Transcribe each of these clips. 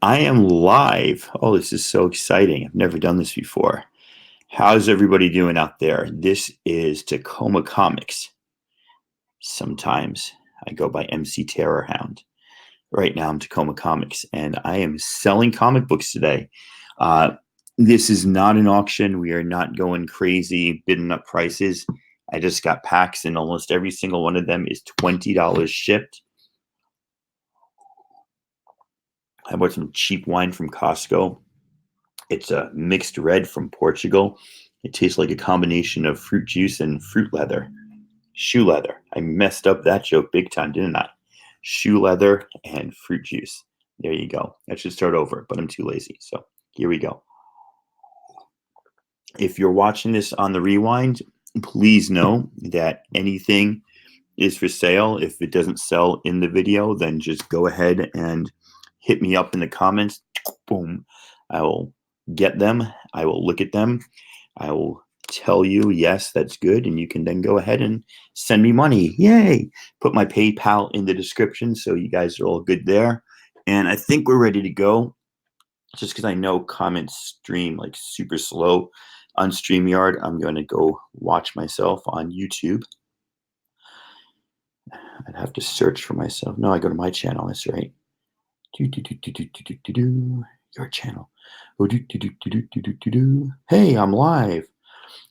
I am live. Oh, this is so exciting. I've never done this before. How's everybody doing out there? This is Tacoma Comics. Sometimes I go by MC Terrorhound. Right now I'm Tacoma Comics, and I am selling comic books today. Uh, this is not an auction. We are not going crazy, bidding up prices. I just got packs, and almost every single one of them is $20 shipped. I bought some cheap wine from Costco. It's a mixed red from Portugal. It tastes like a combination of fruit juice and fruit leather. Shoe leather. I messed up that joke big time, didn't I? Shoe leather and fruit juice. There you go. I should start over, but I'm too lazy. So here we go. If you're watching this on the rewind, please know that anything is for sale. If it doesn't sell in the video, then just go ahead and hit me up in the comments. Boom. I will get them. I will look at them. I will tell you, yes, that's good. And you can then go ahead and send me money. Yay. Put my PayPal in the description. So you guys are all good there. And I think we're ready to go. Just because I know comments stream like super slow on StreamYard, I'm going to go watch myself on YouTube. I'd have to search for myself. No, I go to my channel. That's right. Your channel. Hey, I'm live.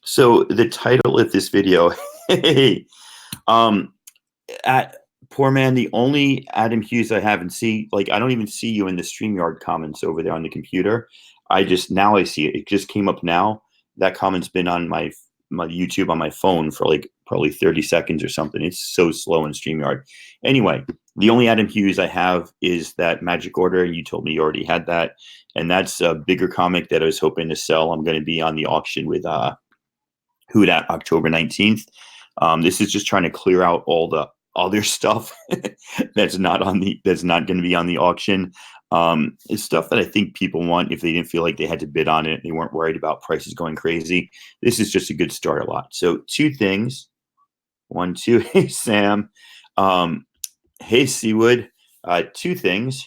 So the title of this video, hey, at poor man, the only Adam Hughes I haven't seen, like I don't even see you in the StreamYard comments over there on the computer. Now I see it. It just came up now. That comment's been on my YouTube on my phone for like probably 30 seconds or something. It's so slow in StreamYard. Anyway, the only Adam Hughes I have is that Magic Order, and you told me you already had that. And that's a bigger comic that I was hoping to sell. I'm going to be on the auction with Who Dat October 19th. This is just trying to clear out all the other stuff that's not going to be on the auction. It's stuff that I think people want if they didn't feel like they had to bid on it. They weren't worried about prices going crazy. This is just a good start lot. So two things. One, two. Hey, Sam. Hey, Seawood. Two things.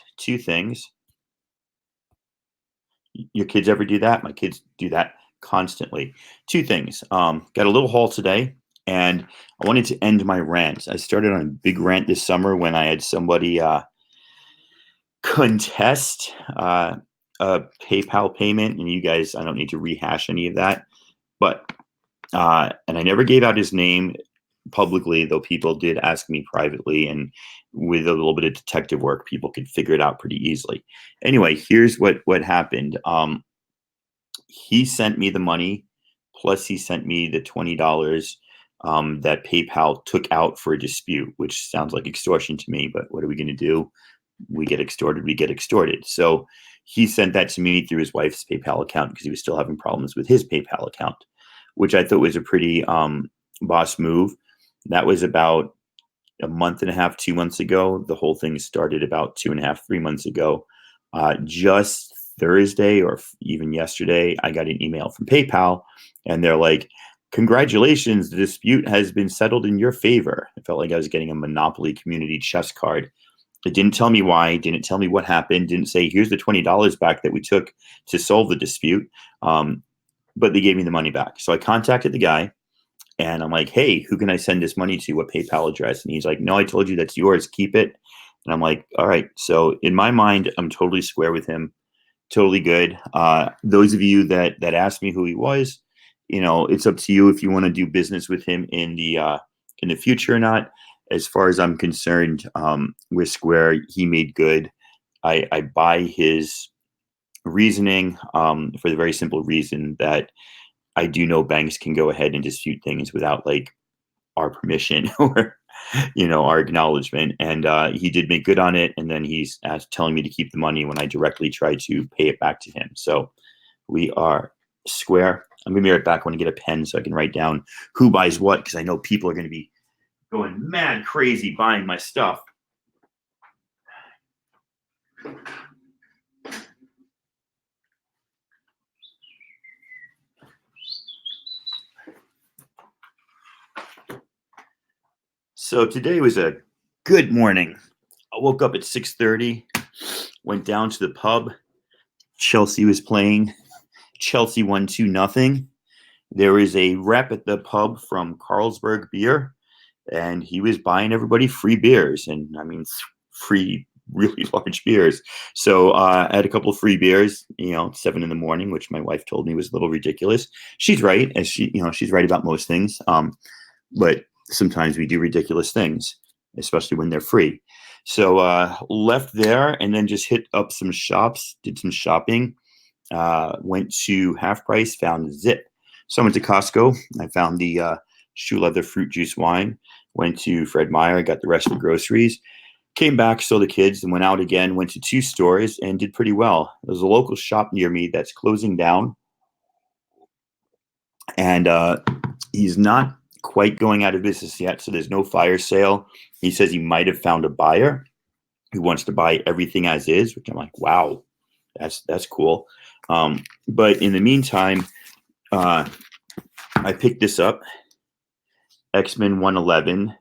Your kids ever do that? My kids do that constantly. Two things. Got a little haul today, and I wanted to end my rant. I started on a big rant this summer when I had somebody contest a PayPal payment, and you guys, I don't need to rehash any of that, but and I never gave out his name publicly, though people did ask me privately, and with a little bit of detective work, people could figure it out pretty easily. Anyway, here's what happened. He sent me the money, plus he sent me the $20 that PayPal took out for a dispute, which sounds like extortion to me, but what are we going to do? We get extorted. So he sent that to me through his wife's PayPal account because he was still having problems with his PayPal account, which I thought was a pretty boss move. That was about a month and a half, 2 months ago. The whole thing started about 2.5, 3 months ago. Just Thursday or even yesterday, I got an email from PayPal, and they're like, "Congratulations, the dispute has been settled in your favor." I felt like I was getting a Monopoly community chess card. It didn't tell me why, didn't tell me what happened, didn't say, "Here's the $20 back that we took to solve the dispute." But they gave me the money back. So I contacted the guy, and I'm like, "Hey, who can I send this money to? What PayPal address?" And he's like, "No, I told you that's yours. Keep it." And I'm like, "All right." So in my mind, I'm totally square with him. Totally good. Those of you that asked me who he was, it's up to you if you want to do business with him in the future or not. As far as I'm concerned, we're square. He made good. I buy his reasoning for the very simple reason that I do know banks can go ahead and dispute things without like our permission or our acknowledgement. And he did make good on it. And then he's telling me to keep the money when I directly try to pay it back to him. So we are square. I'm gonna be right back. I want to get a pen so I can write down who buys what, because I know people are going to be going mad crazy buying my stuff. So today was a good morning. I woke up at 6:30. Went down to the pub. Chelsea was playing. Chelsea won 2-0. There was a rep at the pub from Carlsberg Beer, and he was buying everybody free beers, and I mean free really large beers. So I had a couple of free beers, 7 a.m, which my wife told me was a little ridiculous. She's right, as she's right about most things. But sometimes we do ridiculous things, especially when they're free. So left there and then just hit up some shops, did some shopping, went to Half Price, found Zip. So I went to Costco. I found the shoe leather fruit juice wine. Went to Fred Meyer. I got the rest of the groceries. Came back, saw the kids, and went out again. Went to 2 stores and did pretty well. There's a local shop near me that's closing down. And he's not quite going out of business yet, so there's no fire sale. He says he might have found a buyer who wants to buy everything as is, which I'm like, wow, that's cool. But in the meantime, I picked this up, X-Men 111.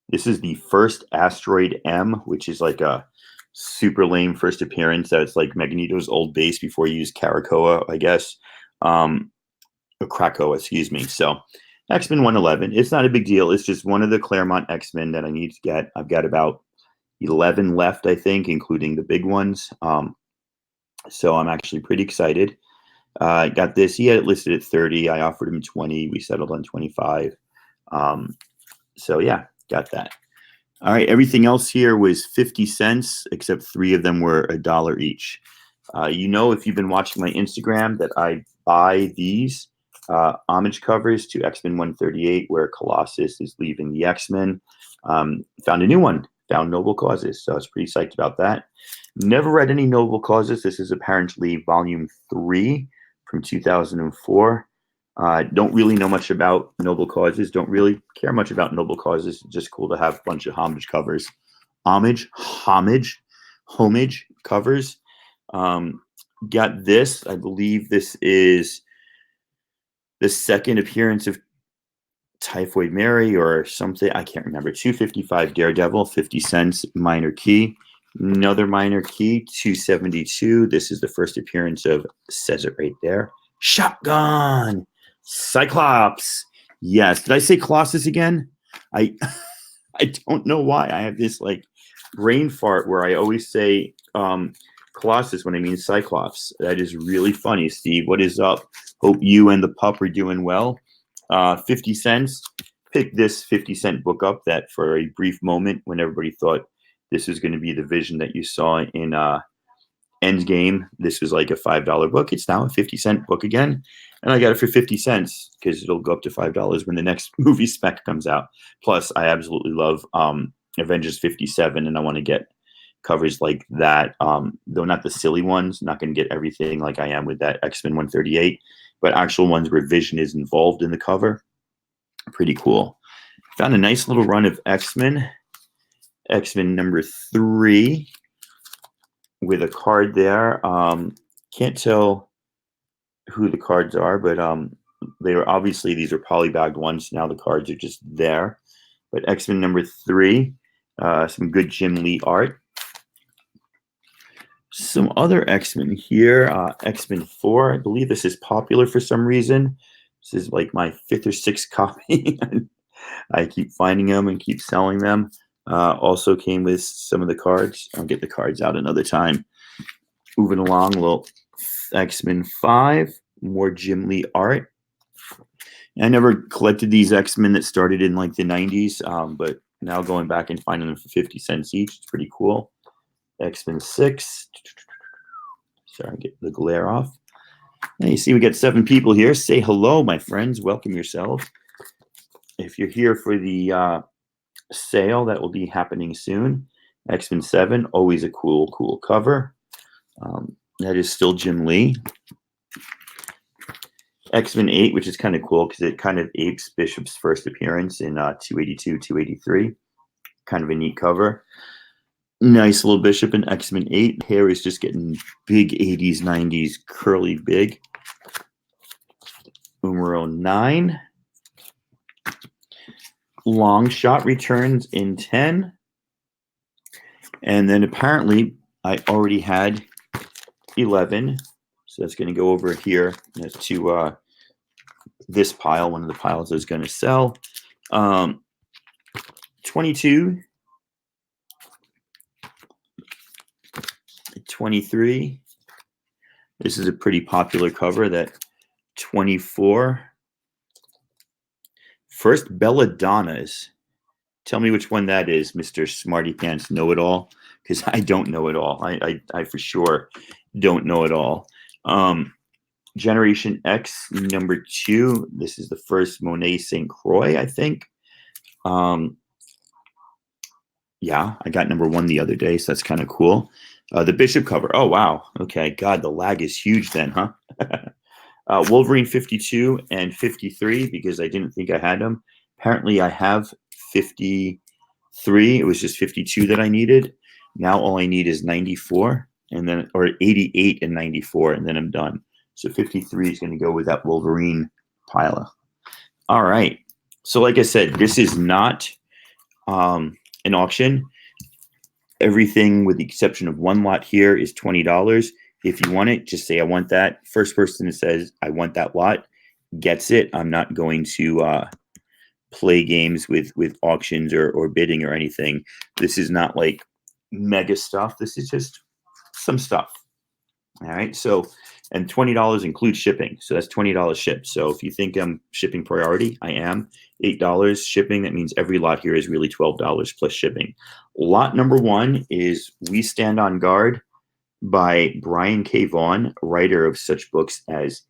This is the first Asteroid M, which is like a super lame first appearance. That's like Magneto's old base before he used Krakoa, I guess. Krakoa, excuse me. So X-Men 111, it's not a big deal. It's just one of the Claremont X-Men that I need to get. I've got about 11 left, I think, including the big ones. So I'm actually pretty excited. I got this. He had it listed at 30. I offered him 20. We settled on 25. So yeah, got that. All right. Everything else here was 50 cents, except 3 of them were $1 each. If you've been watching my Instagram, that I buy these homage covers to X-Men 138, where Colossus is leaving the X-Men. Found a new one. Found Noble Causes. So I was pretty psyched about that. Never read any Noble Causes. This is apparently volume 3 from 2004. Don't really know much about Noble Causes. Don't really care much about Noble Causes. It's just cool to have a bunch of homage covers. Homage covers. Got this. I believe this is the second appearance of Typhoid Mary or something. I can't remember. 255 Daredevil, 50 cents, minor key. Another minor key, 272. This is the first appearance of, says it right there, Shotgun Cyclops. Yes. Did I say Colossus again? I don't know why. I have this like brain fart where I always say Colossus when I mean Cyclops. That is really funny, Steve. What is up? Hope you and the pup are doing well. 50 cents. Pick this 50-cent book up that for a brief moment when everybody thought this was going to be the vision that you saw in Endgame. This was like a $5 book. It's now a 50-cent book again. And I got it for 50 cents because it'll go up to $5 when the next movie spec comes out. Plus, I absolutely love Avengers 57, and I want to get covers like that, though not the silly ones. Not going to get everything like I am with that X-Men 138, but actual ones where Vision is involved in the cover. Pretty cool. Found a nice little run of X-Men number 3 with a card there. Can't tell who the cards are, but they were obviously, these are polybagged ones. Now the cards are just there. But X-Men number 3, some good Jim Lee art. Some other X-Men here. X-Men 4. I believe this is popular for some reason. This is like my 5th or 6th copy. I keep finding them and keep selling them. Also came with some of the cards. I'll get the cards out another time. Moving along, a little X-Men 5. More Jim Lee art. I never collected these X-Men that started in like the 90s, but now going back and finding them for 50 cents each, it's pretty cool. X-Men 6. Sorry, get the glare off. And you see we got 7 people here. Say hello, my friends. Welcome yourselves. If you're here for the sale, that will be happening soon. X-Men 7, always a cool cover. That is still Jim Lee. X-Men 8, which is kind of cool because it kind of apes Bishop's first appearance in 282, 283. Kind of a neat cover. Nice little Bishop in X-Men 8. Hair is just getting big 80s, 90s, curly big. Numero 9. Long Shot returns in 10. And then apparently I already had 11. So that's going to go over here to this pile, one of the piles I was going to sell. 22, 23. This is a pretty popular cover. That 24. First Belladonnas. Tell me which one that is, Mr. Smarty Pants Know-It-All, because I don't know it all. I for sure don't know it all. Generation X number 2. This is the first Monet St. Croix, I think. Yeah, I got number 1 the other day, so that's kind of cool. The Bishop cover. Oh, wow. Okay. God, the lag is huge then, huh? Wolverine 52 and 53, because I didn't think I had them. Apparently, I have 53. It was just 52 that I needed. Now all I need is 94, and then, or 88 and 94, and then I'm done. So 53 is going to go with that Wolverine pile. All right. So like I said, this is not an auction. Everything with the exception of one lot here is $20. If you want it, just say, I want that. First person that says, I want that lot, gets it. I'm not going to play games with auctions or bidding or anything. This is not like mega stuff. This is just some stuff. All right. So, and $20 includes shipping. So that's $20 shipped. So if you think I'm shipping priority, I am. $8 shipping. That means every lot here is really $12 plus shipping. Lot number 1 is We Stand on Guard by Brian K. Vaughan, writer of such books as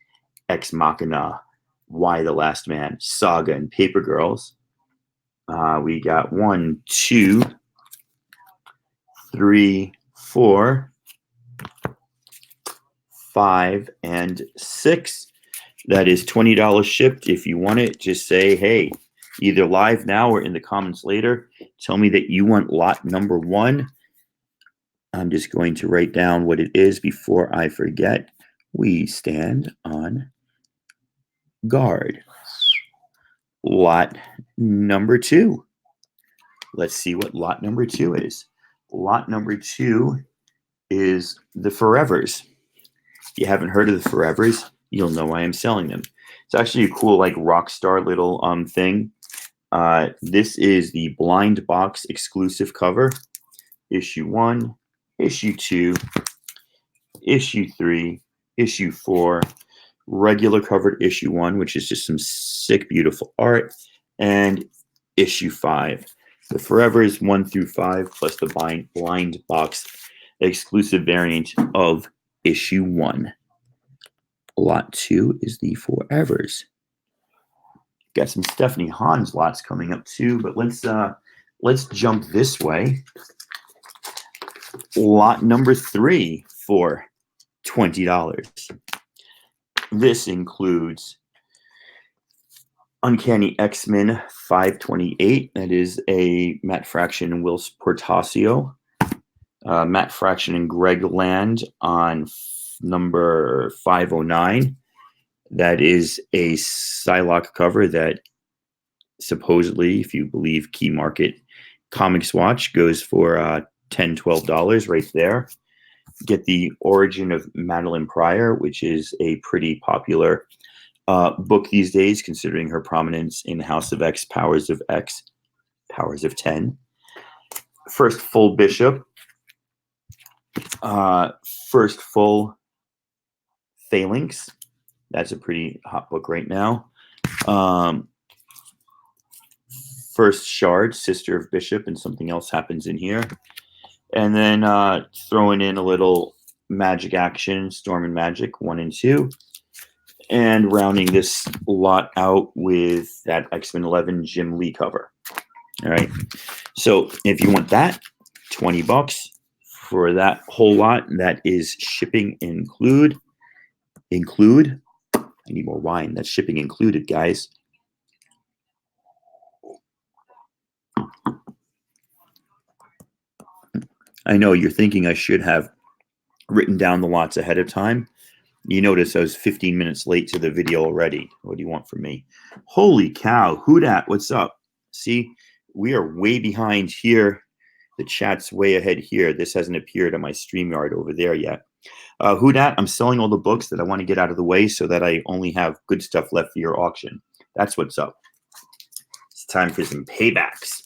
Ex Machina, Why the Last Man, Saga, and Paper Girls. We got 1, 2, 3, 4, 5, and 6. That is $20 shipped. If you want it, just say, hey, either live now or in the comments later, tell me that you want lot number 1. I'm just going to write down what it is before I forget. We stand on guard. Lot number 2. Let's see what lot number 2 is. Lot number 2 is the Forevers. If you haven't heard of the Forevers, you'll know why I'm selling them. It's actually a cool, like, rock star little thing. This is the blind box exclusive cover. Issue 1, issue 2, issue 3, issue 4, regular covered issue 1, which is just some sick, beautiful art, and issue 5. The Forevers 1 through 5 plus the blind box exclusive variant of issue 1. Lot 2 is the Forevers. Got some Stephanie Hans lots coming up too, but let's jump this way. Lot number 3 for $20. This includes Uncanny X-Men 528. That is a Matt Fraction and Will Portacio. Matt Fraction and Greg Land on number 509. That is a Psylocke cover that supposedly, if you believe Key Market Comics Watch, goes for $10, $12 right there. Get the Origin of Madeline Pryor, which is a pretty popular book these days, considering her prominence in House of X, Powers of 10. First full Bishop. First full Phalanx. That's a pretty hot book right now. First Shard, Sister of Bishop, and something else happens in here. And then throwing in a little Magic action, Storm and Magic 1 and 2. And rounding this lot out with that X-Men 11 Jim Lee cover. All right. So if you want that, $20 for that whole lot. That is shipping include. I need more wine. That's shipping included, guys. I know you're thinking I should have written down the lots ahead of time. You notice I was 15 minutes late to the video already. What do you want from me? Holy cow. Who dat? What's up? See, we are way behind here The chat's way ahead here. This hasn't appeared on my StreamYard over there yet. Who dat? I'm selling all the books that I want to get out of the way so that I only have good stuff left for your auction. That's what's up. It's time for some paybacks.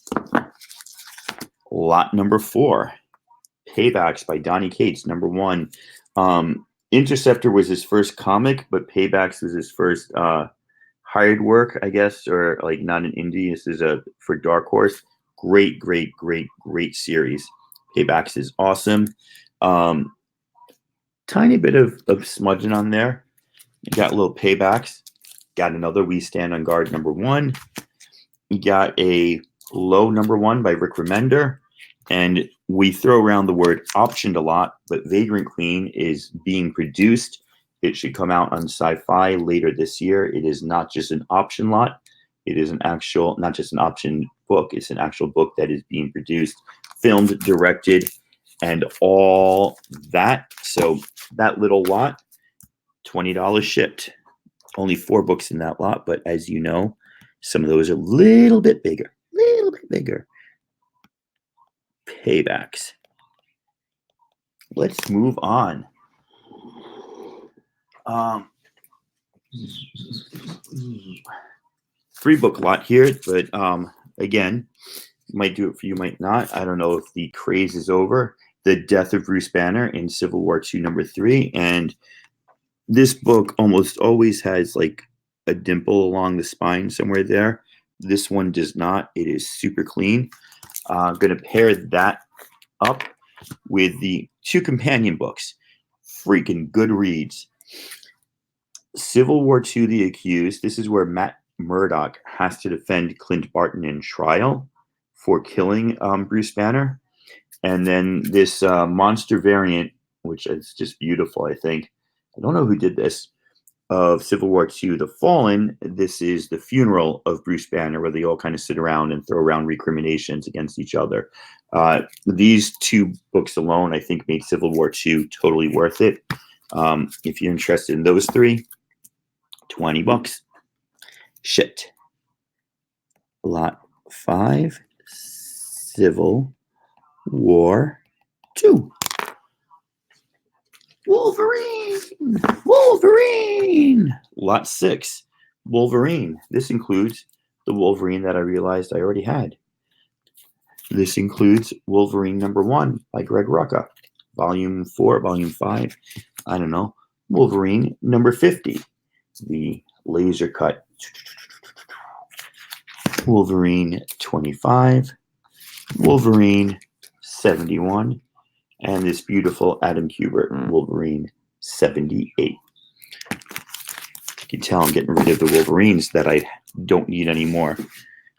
Lot number 4. Paybacks by Donny Cates. Number 1. Interceptor was his first comic, but Paybacks was his first hired work, I guess, or like not an indie. This is for Dark Horse. Great series. Paybacks is awesome. Tiny bit of smudging on there. You got little Paybacks. Got another We Stand on Guard number 1. You got a Low number 1 by Rick Remender. And we throw around the word optioned a lot, but Vagrant Queen is being produced. It should come out on Sci-Fi later this year. It is not just an option lot. It is not just an option book. It's an actual book that is being produced, filmed, directed, and all that. So that little lot, $20 shipped. Only 4 books in that lot, but as you know, some of those are a little bit bigger. Paybacks. Let's move on. 3-book lot here, but again, might do it for you, might not. I don't know if the craze is over. The Death of Bruce Banner in Civil War II number 3, and this book almost always has like a dimple along the spine somewhere there. This one does not. It is super clean. I'm going to pair that up with the 2 companion books. Freaking good reads. Civil War II, The Accused. This is where Matt Murdock has to defend Clint Barton in trial for killing Bruce Banner. And then this monster variant, which is just beautiful, I think. I don't know who did this. Of Civil War II, The Fallen. This is the funeral of Bruce Banner, where they all kind of sit around and throw around recriminations against each other. These 2 books alone, I think, made Civil War II totally worth it. If you're interested in those 3, $20. Shit. Lot 5, Civil War II. Wolverine. Lot 6, Wolverine. This includes the Wolverine that I realized I already had. This includes Wolverine number 1 by Greg Rucka. Volume 4, Volume 5, I don't know. Wolverine number 50, the laser cut. Wolverine 25, Wolverine 71, and this beautiful Adam Kubert Wolverine 78. You can tell I'm getting rid of the Wolverines that I don't need anymore. I'm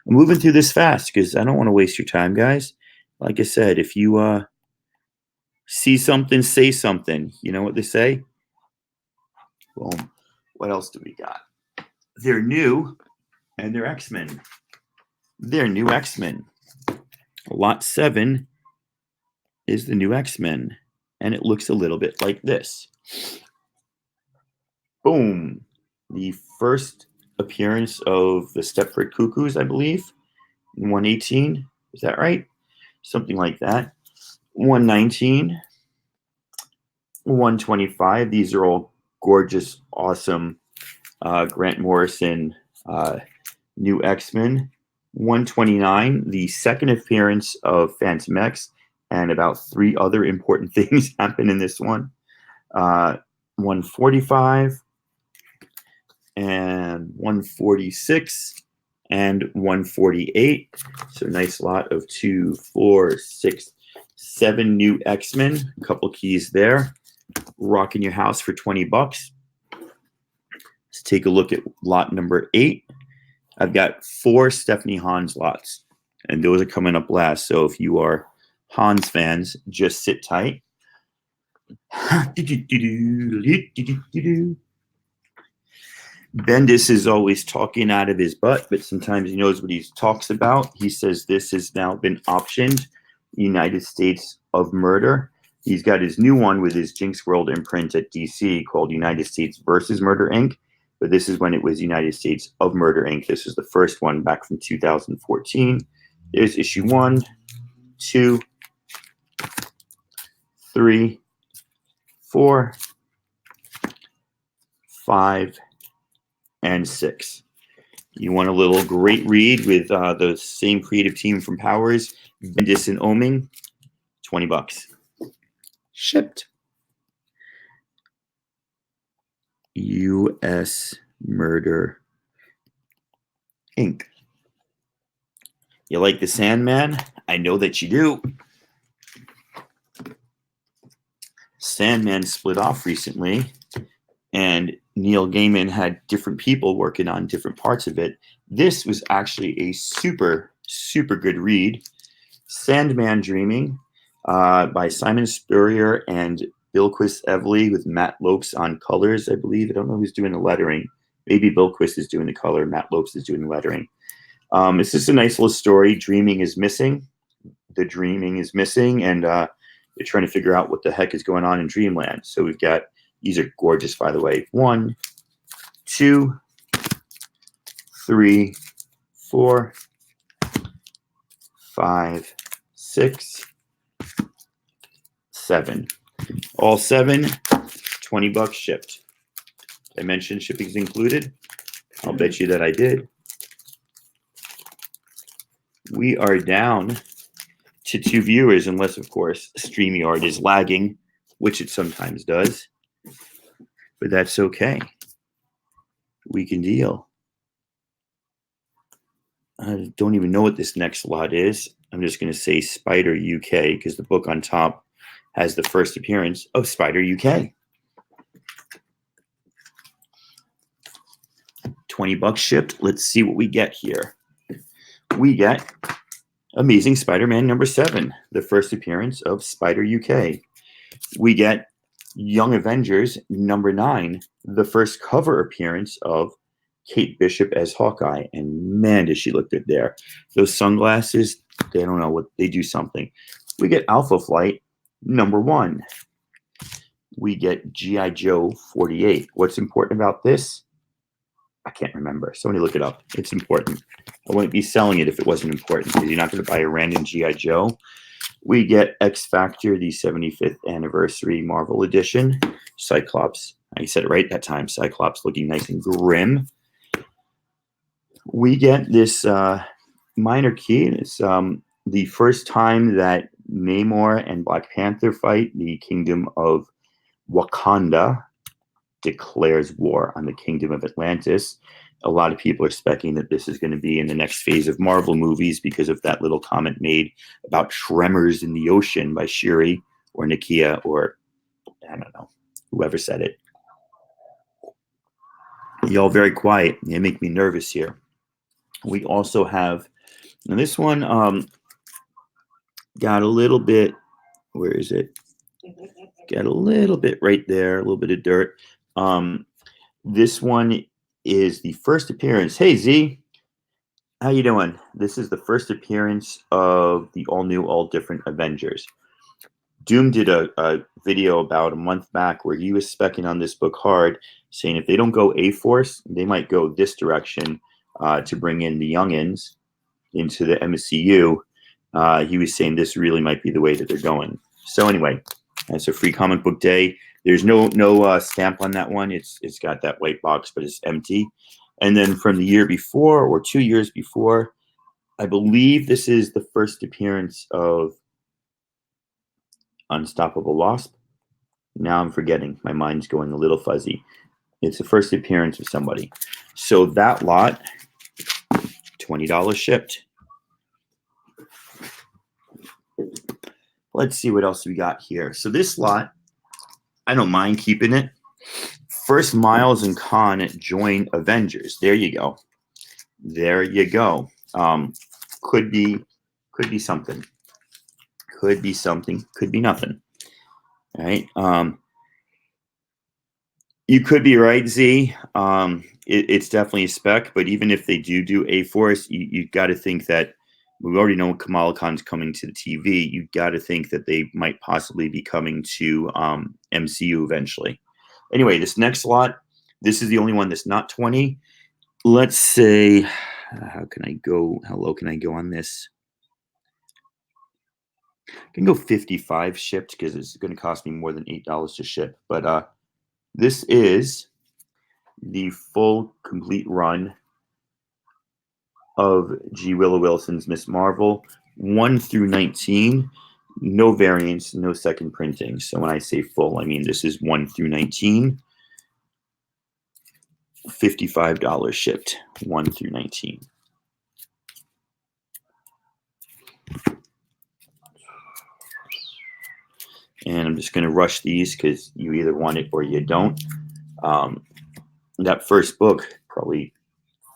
moving through this fast because I don't want to waste your time, guys. Like I said, if you see something, say something. You know what they say? Boom. What else do we got? They're new, and they're X-Men. They're new X-Men. Lot 7 is the new X-Men, and it looks a little bit like this. Boom. The first appearance of the Stepford Cuckoos, I believe, in 118. Is that right? Something like that. 119. 125. These are all gorgeous, awesome Grant Morrison new X-Men. 129, the second appearance of Phantom X, and about 3 other important things happen in this one. 145 and 146 and 148. So nice lot of 2, 4, 6, 7 new X-Men. A couple keys there. Rocking your house for $20. Let's take a look at lot number 8. I've got 4 Stephanie Hans lots, and those are coming up last. So if you are Hans fans, just sit tight. Bendis is always talking out of his butt, but sometimes he knows what he talks about. He says this has now been optioned, United States of Murder. He's got his new one with his Jinx World imprint at DC called United States versus Murder, Inc. But this is when it was United States of Murder, Inc. This is the first one back from 2014. There's issue 1, 2, 3, 4, 5, and 6. You want a little great read with the same creative team from Powers, Bendis and Oming, $20. Shipped. U.S. Murder, Inc. You like the Sandman? I know that you do. Sandman split off recently, and Neil Gaiman had different people working on different parts of it. This was actually a super, super good read. Sandman Dreaming by Simon Spurrier and Bilquis Evely with Matt Lopes on colors, I believe. I don't know who's doing the lettering. Maybe Bilquis is doing the color. Matt Lopes is doing the lettering. It's just a nice little story. Dreaming is missing. The dreaming is missing, and they're trying to figure out what the heck is going on in Dreamland. So we've got, these are gorgeous, by the way. 1, 2, 3, 4, 5, 6, 7. All 7, $20 shipped. I mentioned shipping's included. I'll bet you that I did. We are down to 2 viewers, unless, of course, StreamYard is lagging, which it sometimes does. But that's okay. We can deal. I don't even know what this next lot is. I'm just going to say Spider UK because the book on top has the first appearance of Spider UK. $20 shipped. Let's see what we get here. We get Amazing Spider-Man number 7, the first appearance of Spider UK. We get Young Avengers number 9, the first cover appearance of Kate Bishop as Hawkeye. And man, does she look good there. Those sunglasses, they don't know what, they do something. We get Alpha Flight number 1. We get G.I. Joe 48. What's important about this? I can't remember. Somebody look it up. It's important. I wouldn't be selling it if it wasn't important, because you're not going to buy a random G.I. Joe. We get X Factor, the 75th anniversary Marvel edition. Cyclops. I said it right that time. Cyclops looking nice and grim. We get this minor key. It's the first time that Namor and Black Panther fight. The Kingdom of Wakanda declares war on the Kingdom of Atlantis. A lot of people are speculating that this is going to be in the next phase of Marvel movies because of that little comment made about tremors in the ocean by Shuri or Nakia, or I don't know, whoever said it. Y'all very quiet. They make me nervous here. We also have, now this one got a little bit, where is it? Got a little bit right there, a little bit of dirt. This one is the first appearance. Hey, Z. How you doing? This is the first appearance of the all-new, all-different Avengers. Doom did a video about a month back where he was speccing on this book hard, saying if they don't go A-Force, they might go this direction to bring in the youngins into the MCU. He was saying this really might be the way that they're going. So anyway, that's a free comic book day. There's no stamp on that one. It's got that white box, but it's empty. And then from the year before or 2 years before, I believe this is the first appearance of Unstoppable Wasp. Now I'm forgetting. My mind's going a little fuzzy. It's the first appearance of somebody. So that lot, $20 shipped. Let's see what else we got here. So this lot, I don't mind keeping it. First, Miles and Khan join Avengers. There you go. There you go. Could be something. Could be something. Could be nothing. All right. You could be right, Z. It's definitely a spec, but even if they do A-Force, you got to think that we already know Kamala Khan's coming to the TV. You got to think that they might possibly be coming to MCU eventually. Anyway, this next lot, this is the only one that's not 20. Let's say, how can I go? How low can I go on this? I can go 55 shipped because it's going to cost me more than $8 to ship. But this is the full complete run of G. Willow Wilson's Miss Marvel, 1 through 19. No variants, no second printing. So when I say full, I mean this is 1 through 19. $55 shipped, 1 through 19. And I'm just going to rush these because you either want it or you don't. That first book, probably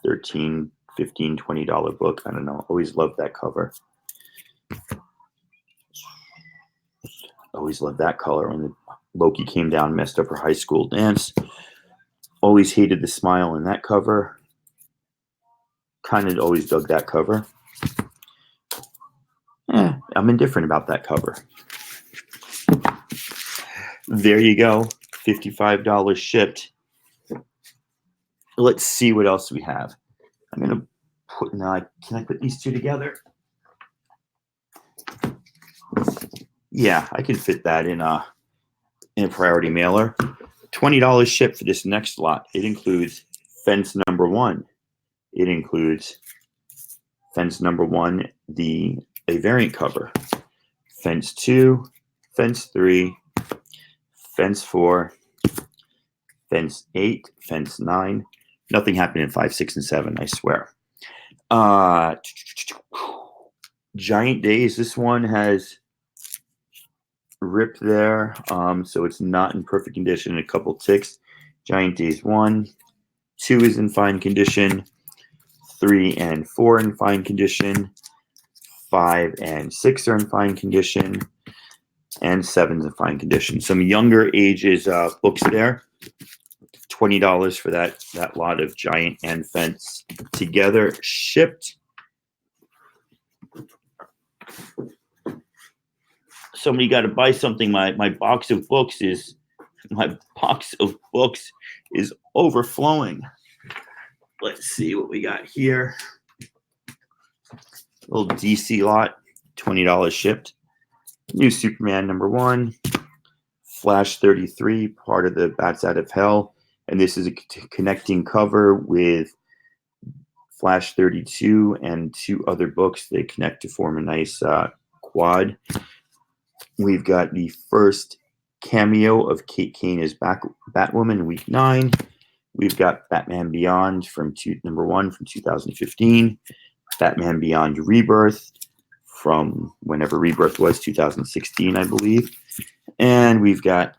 $13, $15, $20 book. I don't know. Always loved that cover. Always loved that color. When Loki came down, messed up her high school dance. Always hated the smile in that cover. Kind of always dug that cover. I'm indifferent about that cover. There you go. $55 shipped. Let's see what else we have. I'm going to put, now, can I put these two together? Yeah, I can fit that in a priority mailer. $20 shipped for this next lot. It includes fence number 1. It includes fence number 1, a variant cover. Fence 2, fence 3, fence 4, fence 8, fence 9. Nothing happened in 5, 6, and 7, I swear. Giant Days. This one has ripped there, so it's not in perfect condition. A couple ticks. Giant Days 1, 2 is in fine condition. 3 and 4 in fine condition. 5 and 6 are in fine condition. And 7's in fine condition. Some younger ages books there. $20 for that lot of Giant and Fence together, shipped. Somebody got to buy something. My box of books is overflowing. Let's see what we got here. Little DC lot, $20 shipped. New Superman number 1, Flash 33, part of the Bats Out of Hell. And this is a connecting cover with Flash 32 and 2 other books. They connect to form a nice quad. We've got the first cameo of Kate Kane as Batwoman, week 9. We've got Batman Beyond number 1 from 2015. Batman Beyond Rebirth from whenever Rebirth was, 2016, I believe. And we've got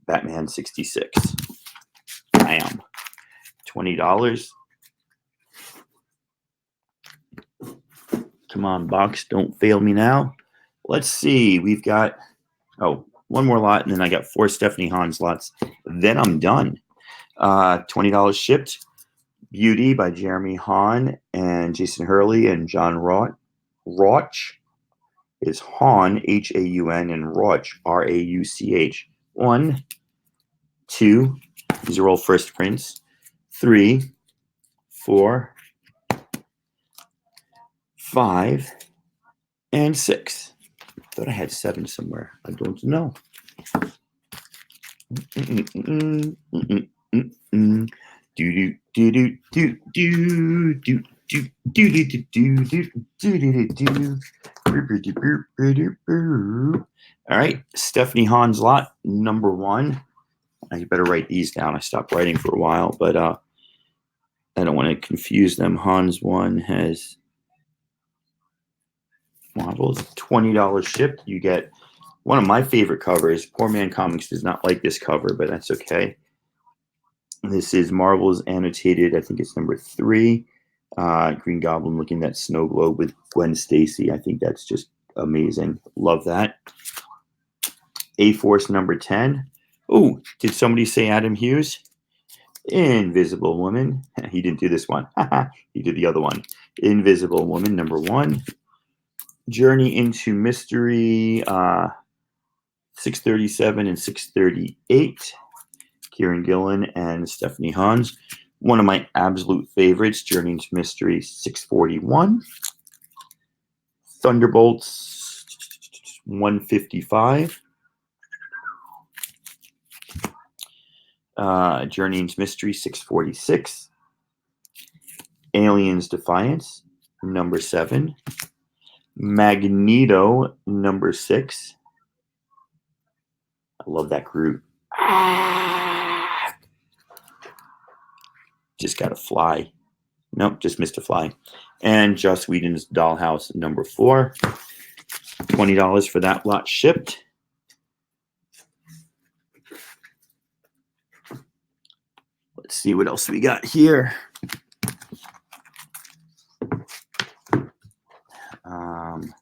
Batman 66. Bam. $20. Come on, box. Don't fail me now. Let's see. We've got, one more lot, and then I got 4 Stephanie Hans lots. Then I'm done. $20 shipped. Beauty by Jeremy Hahn and Jason Hurley and John Rauch. Is Hahn, Haun, and Rauch, Rauch. 1, 2, these are all first prints. 3, 4, 5, and 6. Thought I had 7 somewhere. I don't know. All right, Stephanie Hahn's lot number 1. I better write these down. I stopped writing for a while, but I don't want to confuse them. Hahn's 1 has Marvel's $20 shipped. You get one of my favorite covers. Poor Man Comics does not like this cover, but that's okay. This is Marvel's annotated, I think it's number 3. Green Goblin looking at that snow globe with Gwen Stacy. I think that's just amazing. Love that. A-Force number 10. Oh, did somebody say Adam Hughes? Invisible Woman. He didn't do this one. He did the other one. Invisible Woman number 1. Journey into Mystery 637 and 638. Kieran Gillen and Stephanie Hans. One of my absolute favorites, Journey into Mystery 641. Thunderbolts 155. Journey into Mystery, 646. Aliens Defiance, number 7. Magneto, number 6. I love that group. Just got to fly. Nope, just missed a fly. And Joss Whedon's Dollhouse, number 4. $20 for that lot shipped. Let's see what else we got here. On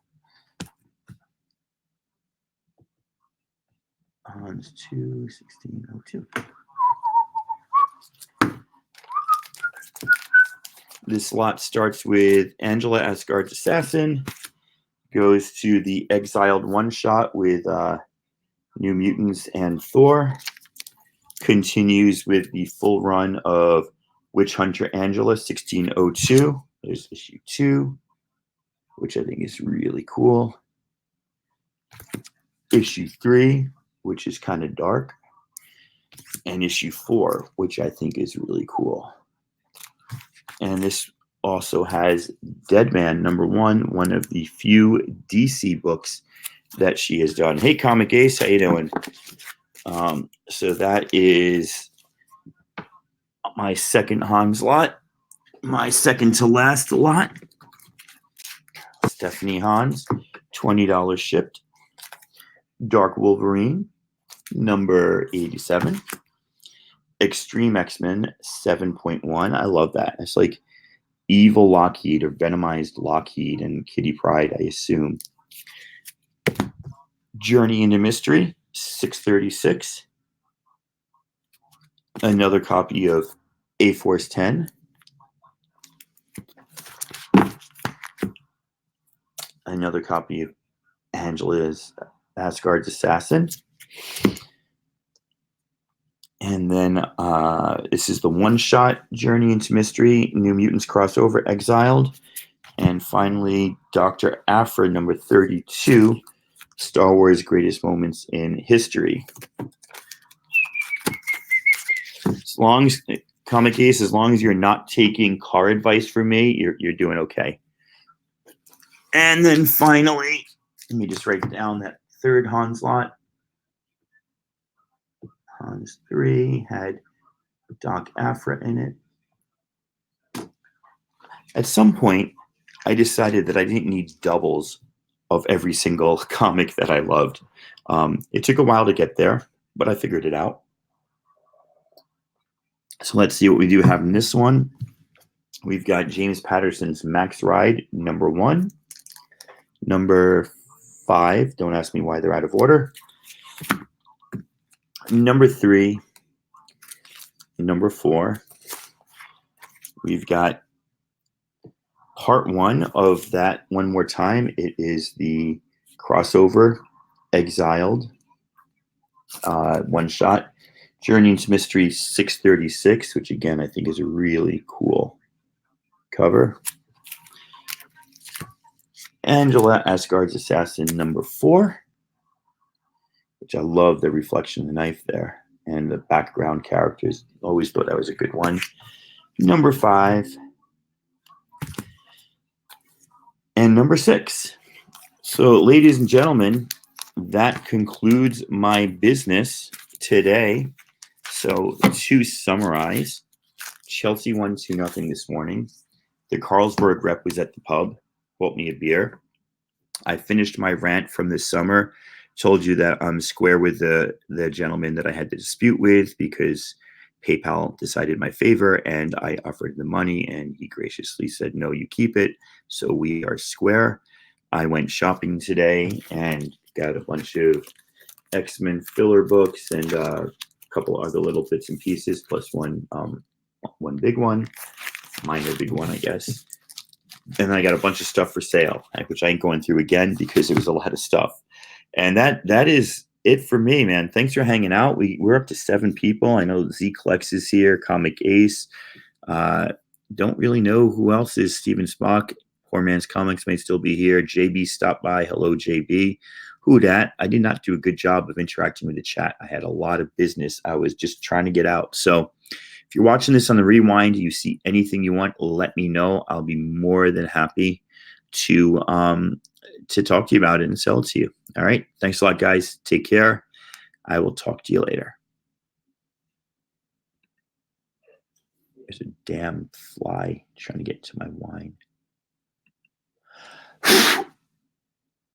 2/16/02. This lot starts with Angela Asgard's Assassin, goes to the Exiled one-shot with New Mutants and Thor, continues with the full run of Witch Hunter Angela 1602. There's issue 2, which I think is really cool. Issue 3, which is kind of dark. And issue 4, which I think is really cool. And this also has Deadman number 1, one of the few DC books that she has done. Hey, Comic Ace, how you doing? So that is my second Hans lot, my second to last lot. Stephanie Hans, $20 shipped. Dark Wolverine, number 87. Extreme X-Men 7.1. I love that. It's like evil Lockheed or venomized Lockheed and Kitty Pryde, I assume. Journey into Mystery 636. Another copy of A-Force 10. Another copy of Angela's Asgard's Assassin. And then this is the one-shot Journey into Mystery, New Mutants crossover, Exiled. And finally, Dr. Aphra, number 32, Star Wars Greatest Moments in History. As long as, Comic Ace, as long as you're not taking car advice from me, you're doing okay. And then finally, let me just write down that third Hans lot. Hans 3 had Doc Aphra in it. At some point, I decided that I didn't need doubles of every single comic that I loved. It took a while to get there, but I figured it out. So let's see what we do have in this one. We've got James Patterson's Max Ride, number 1. Number 5, don't ask me why they're out of order. Number 3, number 4, we've got part 1 of that One More Time. It is the crossover Exiled one shot. Journey into Mystery 636, which again I think is a really cool cover. Angela Asgard's Assassin number 4. Which I love the reflection of the knife there and the background characters. Always thought that was a good one. Number 5. And number 6. So, ladies and gentlemen, that concludes my business today. So, to summarize, Chelsea won 2-0 this morning. The Carlsberg rep was at the pub, bought me a beer. I finished my rant from this summer. Told you that I'm square with the gentleman that I had the dispute with because PayPal decided my favor and I offered the money and he graciously said, no, you keep it. So we are square. I went shopping today and got a bunch of X-Men filler books and a couple other little bits and pieces, plus one big one, minor big one, I guess. And then I got a bunch of stuff for sale, which I ain't going through again because it was a lot of stuff. And that is it for me, man. Thanks for hanging out. We're up to 7 people. I know Z Klex is here, Comic Ace. Don't really know who else is. Steven Spock, Poor Man's Comics may still be here. JB stopped by. Hello, JB. Who dat? I did not do a good job of interacting with the chat. I had a lot of business I was just trying to get out. So if you're watching this on the rewind, you see anything you want, let me know. I'll be more than happy to talk to you about it and sell it to you. All right. Thanks a lot, guys. Take care. I will talk to you later. There's a damn fly trying to get to my wine.